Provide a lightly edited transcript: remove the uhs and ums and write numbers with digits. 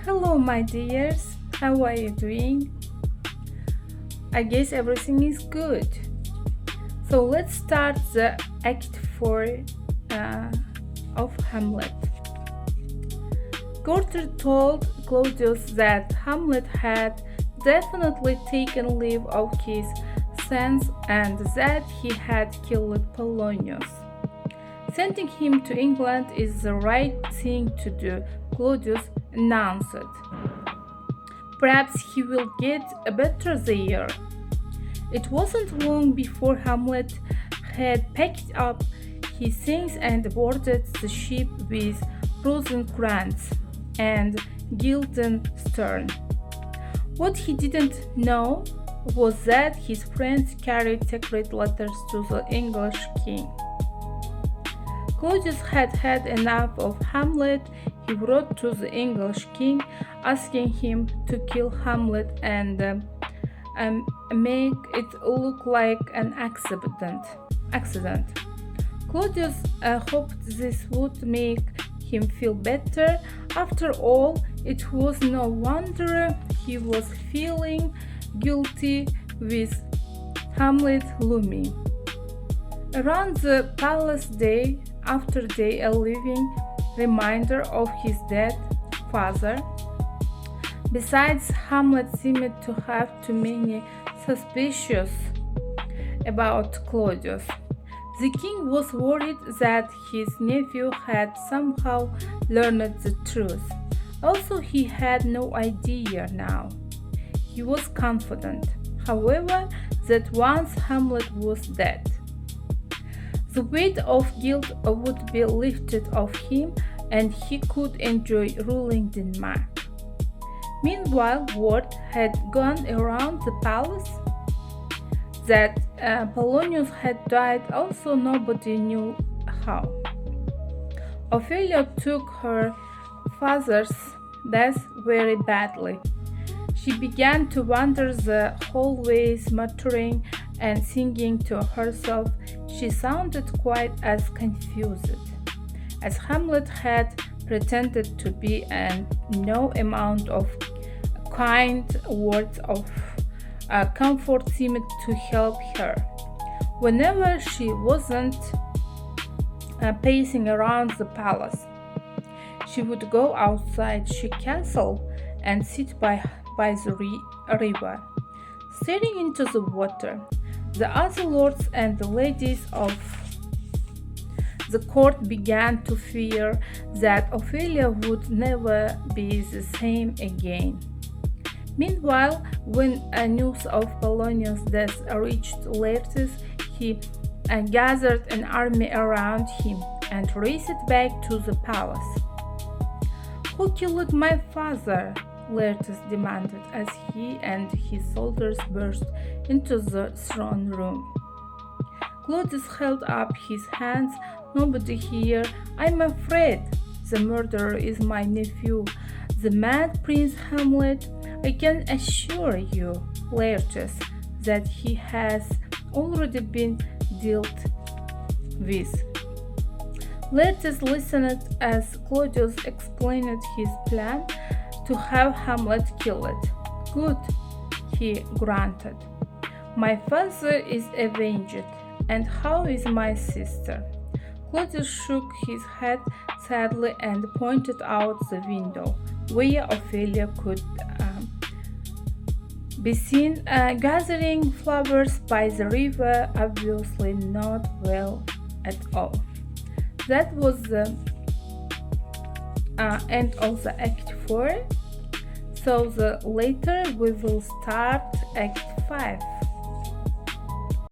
Hello, my dears. How are you doing? I guess everything is good. So let's start the Act 4 of Hamlet. Carter told Claudius that Hamlet had definitely taken leave of his senses and that he had killed Polonius. Sending him to England is the right thing to do, Claudius announced. Perhaps he will get better there. It wasn't long before Hamlet had packed up his things and boarded the ship with Rosencrantz and Guildenstern. What he didn't know was that his friends carried secret letters to the English king. Claudius had had enough of Hamlet. He wrote to the English king asking him to kill Hamlet and make it look like an accident. Claudius hoped this would make him feel better. After all, it was no wonder he was feeling guilty with Hamlet looming. Around the palace day after day, a living reminder of his dead father. Besides, Hamlet seemed to have too many suspicions about Claudius. The king was worried that his nephew had somehow learned the truth. Also, he had no idea now. He was confident, however, that once Hamlet was dead, the weight of guilt would be lifted off him and he could enjoy ruling Denmark. Meanwhile, word had gone around the palace that Polonius had died, also nobody knew how. Ophelia took her father's death very badly. She began to wander the hallways, muttering and singing to herself. She sounded quite as confused as Hamlet had pretended to be, and no amount of kind words of comfort seemed to help her. Whenever she wasn't pacing around the palace, she would go outside the castle and sit by the river, staring into the water. The other lords and the ladies of the court began to fear that Ophelia would never be the same again. Meanwhile, when news of Polonius' death reached Laertes, he gathered an army around him and raced back to the palace. "Who killed my father?" Laertes demanded as he and his soldiers burst into the throne room. Claudius held up his hands. "Nobody here. I'm afraid. The murderer is my nephew, the mad Prince Hamlet. I can assure you, Laertes, that he has already been dealt with." Laertes listened as Claudius explained his plan to have Hamlet killed. "Good," he grunted. "My father is avenged. And how is my sister?" Claudius shook his head sadly and pointed out the window, where Ophelia could be seen gathering flowers by the river, obviously not well at all. That was the end of the Act 4. So later we will start Act 5.